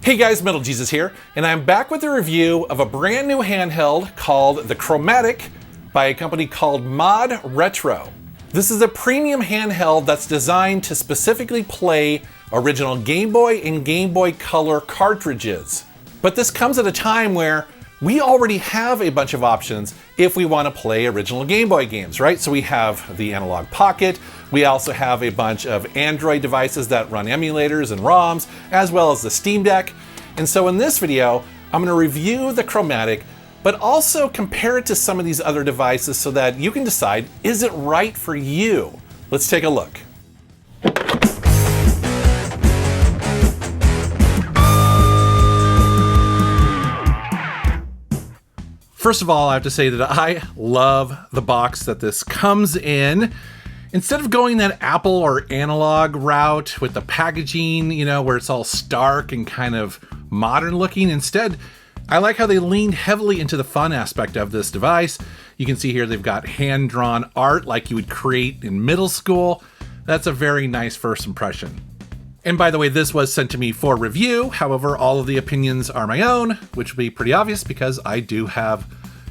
Hey guys, MetalJesus here, and I'm back with a review of a brand new handheld called the Chromatic by a company called ModRetro. This is a premium handheld that's designed to specifically play original Game Boy and Game Boy Color cartridges. But this comes at a time where we already have a bunch of options if we want to play original Game Boy games, right? So we have the Analog Pocket, we also have a bunch of Android devices that run emulators and ROMs, as well as the Steam Deck. And so in this video, I'm going to review the Chromatic, but also compare it to some of these other devices so that you can decide, is it right for you? Let's take a look. First of all, I have to say that I love the box that this comes in. Instead of going that Apple or analog route with the packaging, you know, where it's all stark and kind of modern looking, instead, I like how they leaned heavily into the fun aspect of this device. You can see here they've got hand-drawn art like you would create in middle school. That's a very nice first impression. And by the way, this was sent to me for review. However, all of the opinions are my own, which will be pretty obvious because I do have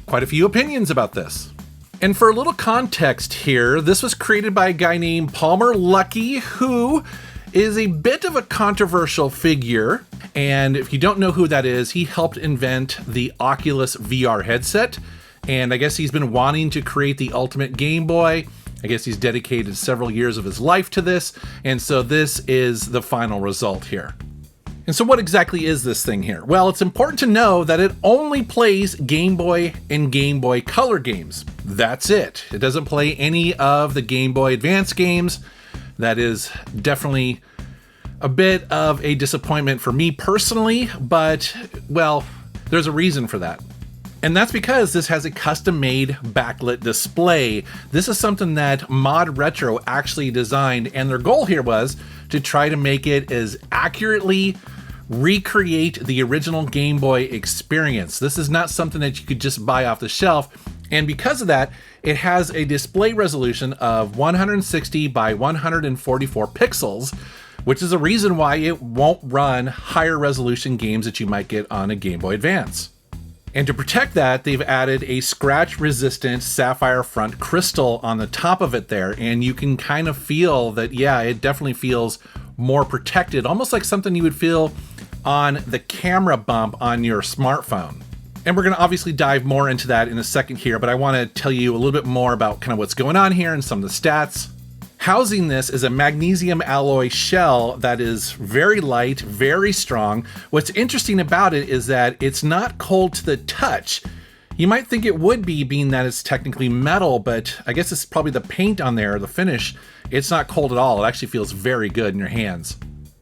quite a few opinions about this. And for a little context here, this was created by a guy named Palmer Luckey, who is a bit of a controversial figure. And if you don't know who that is, he helped invent the Oculus VR headset. And I guess he's been wanting to create the ultimate Game Boy. I guess he's dedicated several years of his life to this, and so this is the final result here. And so what exactly is this thing here? Well, it's important to know that it only plays Game Boy and Game Boy Color games. That's it. It doesn't play any of the Game Boy Advance games. That is definitely a bit of a disappointment for me personally, but, well, there's a reason for that. And that's because this has a custom-made backlit display. This is something that ModRetro actually designed, and their goal here was to try to make it as accurately recreate the original Game Boy experience. This is not something that you could just buy off the shelf, and because of that, it has a display resolution of 160 by 144 pixels, which is a reason why it won't run higher resolution games that you might get on a Game Boy Advance. And to protect that, they've added a scratch-resistant sapphire front crystal on the top of it there, and you can kind of feel that, yeah, it definitely feels more protected, almost like something you would feel on the camera bump on your smartphone. And we're going to obviously dive more into that in a second here, but I want to tell you a little bit more about kind of what's going on here and some of the stats. Housing this is a magnesium alloy shell that is very light, very strong. What's interesting about it is that it's not cold to the touch. You might think it would be, being that it's technically metal, but I guess it's probably the paint on there, the finish. It's not cold at all. It actually feels very good in your hands.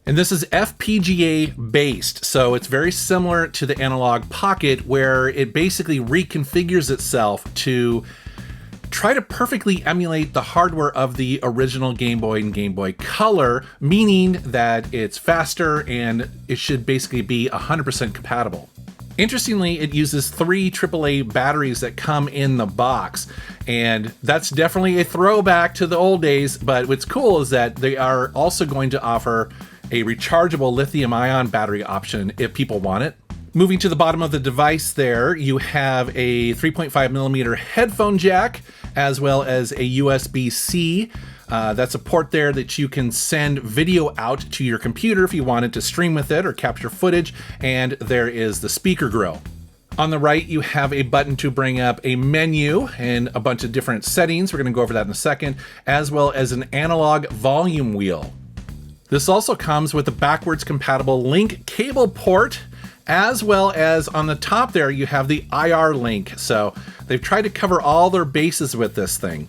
And this is FPGA based, so it's very similar to the Analog Pocket, where it basically reconfigures itself to try to perfectly emulate the hardware of the original Game Boy and Game Boy Color, meaning that it's faster and it should basically be 100% compatible. Interestingly, it uses 3 AAA batteries that come in the box, and that's definitely a throwback to the old days, but what's cool is that they are also going to offer a rechargeable lithium-ion battery option if people want it. Moving to the bottom of the device there, you have a 3.5mm headphone jack, as well as a USB-C. That's a port there that you can send video out to your computer if you wanted to stream with it or capture footage, and there is the speaker grill. On the right, you have a button to bring up a menu and a bunch of different settings. We're going to go over that in a second, as well as an analog volume wheel. This also comes with a backwards compatible link cable port, as well as on the top there, you have the IR link. So they've tried to cover all their bases with this thing.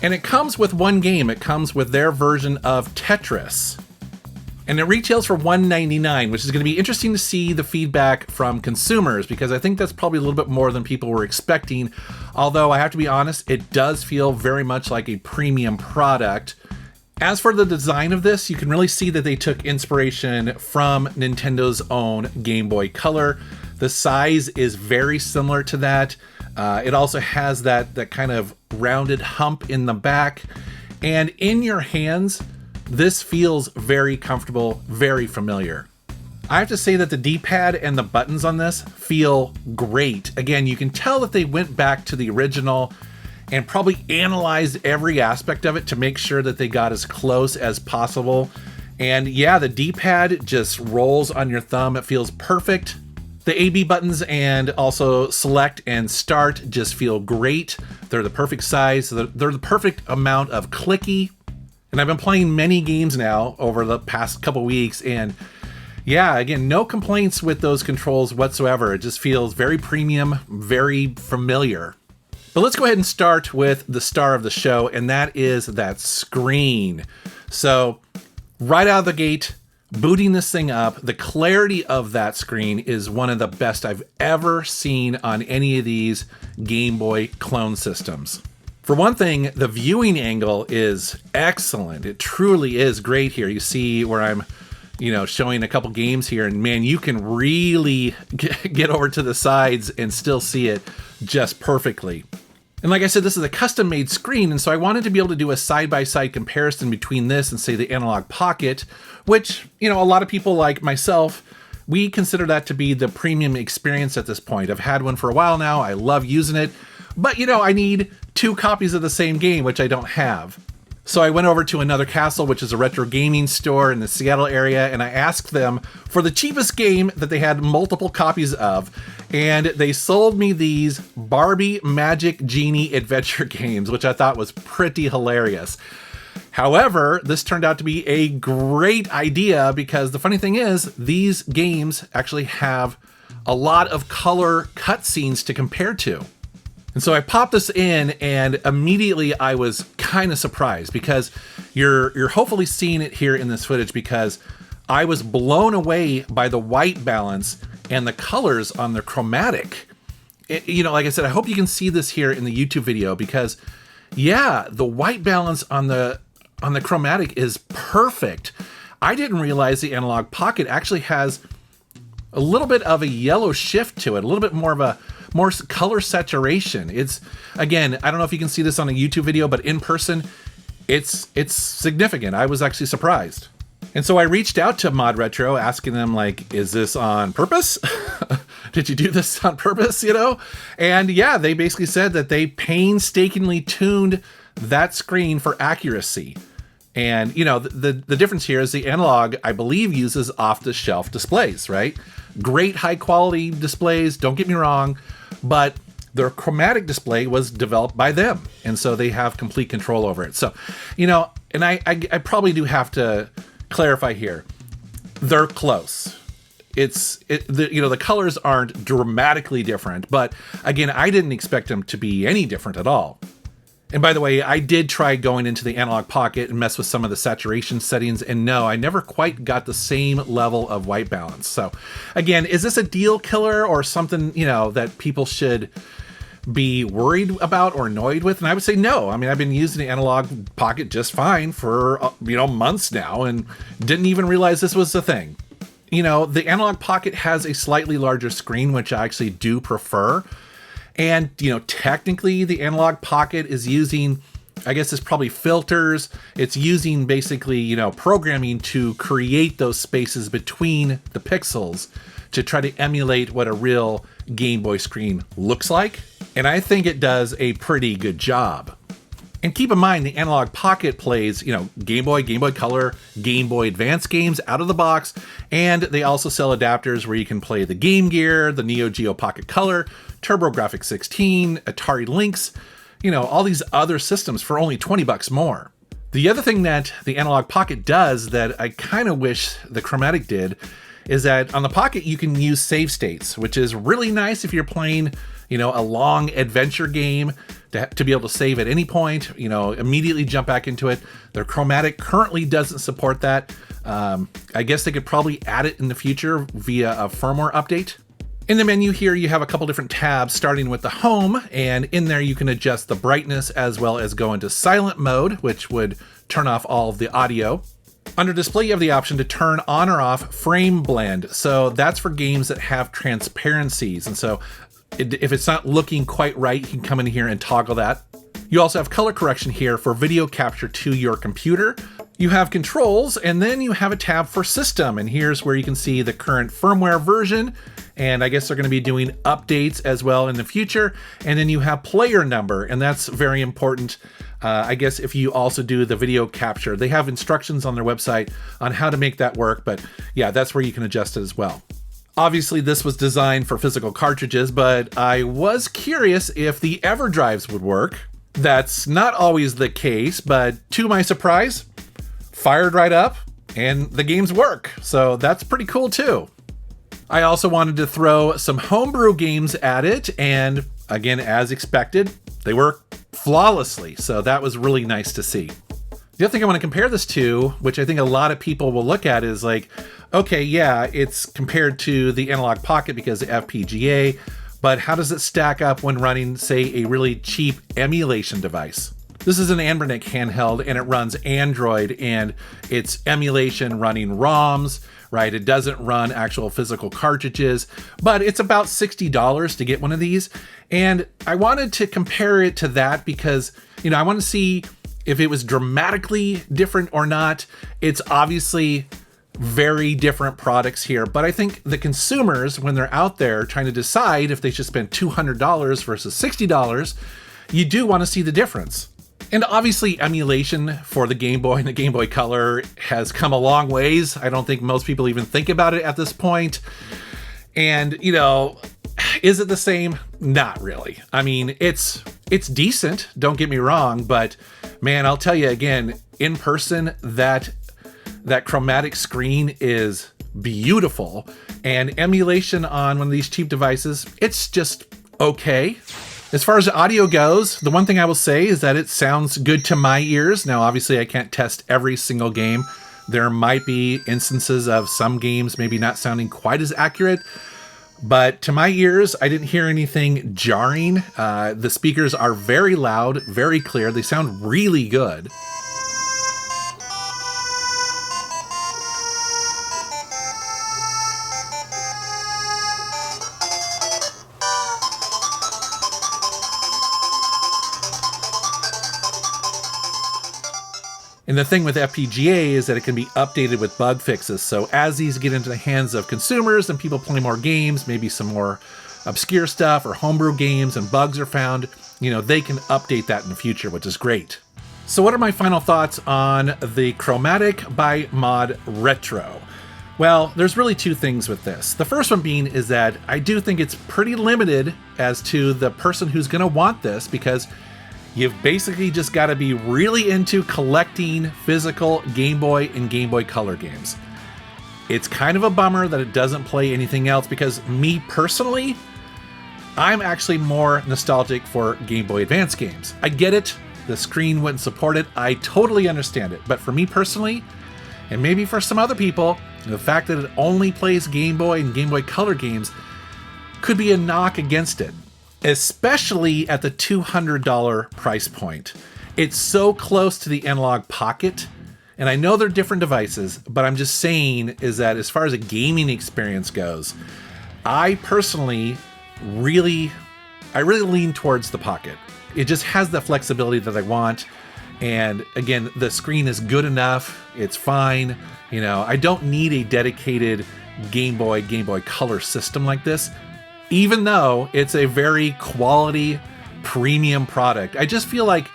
And it comes with one game. It comes with their version of Tetris. And it retails for $199, which is going to be interesting to see the feedback from consumers, because I think that's probably a little bit more than people were expecting. Although I have to be honest, it does feel very much like a premium product. As for the design of this, you can really see that they took inspiration from Nintendo's own Game Boy Color. The size is very similar to that. It also has that kind of rounded hump in the back. And in your hands, this feels very comfortable, very familiar. I have to say that the D-pad and the buttons on this feel great. Again, you can tell that they went back to the original and probably analyzed every aspect of it to make sure that they got as close as possible. And yeah, the D-pad just rolls on your thumb. It feels perfect. The AB buttons and also select and start just feel great. They're the perfect size. They're the perfect amount of clicky. And I've been playing many games now over the past couple weeks, and yeah, again, no complaints with those controls whatsoever. It just feels very premium, very familiar. But let's go ahead and start with the star of the show, and that is that screen. So right out of the gate, booting this thing up, the clarity of that screen is one of the best I've ever seen on any of these Game Boy clone systems. For one thing, the viewing angle is excellent. It truly is great here. You see where I'm, showing a couple games here, and man, you can really get over to the sides and still see it just perfectly. And like I said, this is a custom-made screen, and so I wanted to be able to do a side-by-side comparison between this and, say, the Analog Pocket, which, a lot of people like myself, we consider that to be the premium experience at this point. I've had one for a while now. I love using it, but, I need 2 copies of the same game, which I don't have. So I went over to Another Castle, which is a retro gaming store in the Seattle area, and I asked them for the cheapest game that they had multiple copies of, and they sold me these Barbie Magic Genie adventure games, which I thought was pretty hilarious. However, this turned out to be a great idea because the funny thing is, these games actually have a lot of color cutscenes to compare to. And so I popped this in, and immediately I was kind of surprised because you're hopefully seeing it here in this footage, because I was blown away by the white balance and the colors on the Chromatic. Like I said, I hope you can see this here in the YouTube video, because yeah, the white balance on the Chromatic is perfect. I didn't realize the Analog Pocket actually has a little bit of a yellow shift to it, a little bit more color saturation. It's, again, I don't know if you can see this on a YouTube video, but in person, it's significant. I was actually surprised. And so I reached out to ModRetro asking them, like, is this on purpose? Did you do this on purpose, And yeah, they basically said that they painstakingly tuned that screen for accuracy. And, the difference here is the Analog, I believe, uses off-the-shelf displays, right? Great high-quality displays, don't get me wrong, but their Chromatic display was developed by them, and so they have complete control over it. So, and I probably do have to clarify here, they're close. The colors aren't dramatically different, but again, I didn't expect them to be any different at all. And by the way, I did try going into the Analog Pocket and mess with some of the saturation settings, and no, I never quite got the same level of white balance. So again, is this a deal killer or something, that people should be worried about or annoyed with? And I would say no. I mean, I've been using the Analog Pocket just fine for, months now, and didn't even realize this was a thing. The Analog Pocket has a slightly larger screen, which I actually do prefer. And, technically the Analog Pocket is using, I guess it's probably filters. It's using basically, programming to create those spaces between the pixels to try to emulate what a real Game Boy screen looks like. And I think it does a pretty good job. And keep in mind, the Analog Pocket plays, Game Boy, Game Boy Color, Game Boy Advance games out of the box. And they also sell adapters where you can play the Game Gear, the Neo Geo Pocket Color, TurboGrafx 16, Atari Lynx, all these other systems for only $20 more. The other thing that the Analog Pocket does that I kind of wish the Chromatic did is that on the Pocket you can use save states, which is really nice if you're playing, a long adventure game to be able to save at any point, immediately jump back into it. Their Chromatic currently doesn't support that. I guess they could probably add it in the future via a firmware update. In the menu here, you have a couple different tabs, starting with the home, and in there you can adjust the brightness as well as go into silent mode, which would turn off all of the audio. Under display, you have the option to turn on or off frame blend. So that's for games that have transparencies. And so if it's not looking quite right, you can come in here and toggle that. You also have color correction here for video capture to your computer. You have controls, and then you have a tab for system, and here's where you can see the current firmware version, and I guess they're going to be doing updates as well in the future. And then you have player number, and that's very important. I guess if you also do the video capture, they have instructions on their website on how to make that work, but yeah, that's where you can adjust it as well. Obviously, this was designed for physical cartridges, but I was curious if the EverDrives would work. That's not always the case, but to my surprise, fired right up and the games work. So that's pretty cool too. I also wanted to throw some homebrew games at it, and again, as expected, they work flawlessly. So that was really nice to see. The other thing I want to compare this to, which I think a lot of people will look at, is like, okay, yeah, it's compared to the Analog Pocket because of FPGA, but how does it stack up when running, say, a really cheap emulation device? This is an Anbernic handheld, and it runs Android, and it's emulation running ROMs, right? It doesn't run actual physical cartridges, but it's about $60 to get one of these. And I wanted to compare it to that because, you know, I want to see if it was dramatically different or not. It's obviously very different products here, but I think the consumers, when they're out there trying to decide if they should spend $200 versus $60, you do want to see the difference. And obviously emulation for the Game Boy and the Game Boy Color has come a long ways. I don't think most people even think about it at this point. And, you know, is it the same? Not really. I mean, it's decent, don't get me wrong, but man, I'll tell you again, in person, that chromatic screen is beautiful, and emulation on one of these cheap devices, it's just okay. As far as the audio goes, the one thing I will say is that it sounds good to my ears. Now, obviously, I can't test every single game. There might be instances of some games maybe not sounding quite as accurate, but to my ears, I didn't hear anything jarring. The speakers are very loud, very clear. They sound really good. And the thing with FPGA is that it can be updated with bug fixes. So as these get into the hands of consumers and people play more games, maybe some more obscure stuff or homebrew games, and bugs are found, you know, they can update that in the future, which is great. So what are my final thoughts on the Chromatic by ModRetro? Well, there's really two things with this. The first one being is that I do think it's pretty limited as to the person who's going to want this, because you've basically just got to be really into collecting physical Game Boy and Game Boy Color games. It's kind of a bummer that it doesn't play anything else, because me personally, I'm actually more nostalgic for Game Boy Advance games. I get it, the screen wouldn't support it, I totally understand it, but for me personally, and maybe for some other people, the fact that it only plays Game Boy and Game Boy Color games could be a knock against it. Especially at the $200 price point. It's so close to the Analog Pocket, and I know they're different devices, but I'm just saying is that as far as a gaming experience goes, I personally really lean towards the Pocket. It just has the flexibility that I want, and again, the screen is good enough, it's fine. You know, I don't need a dedicated Game Boy Color system like this. Even though it's a very quality premium product, I just feel like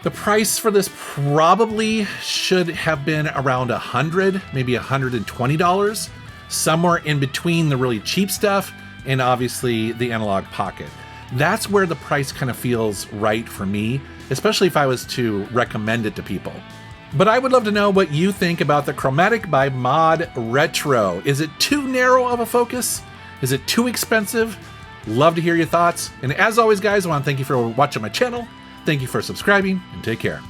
the price for this probably should have been around $100, maybe $120, somewhere in between the really cheap stuff and obviously the Analog Pocket. That's where the price kind of feels right for me, especially if I was to recommend it to people. But I would love to know what you think about the Chromatic by ModRetro. Is it too narrow of a focus? Is it too expensive? Love to hear your thoughts. And as always, guys, I want to thank you for watching my channel. Thank you for subscribing, and take care.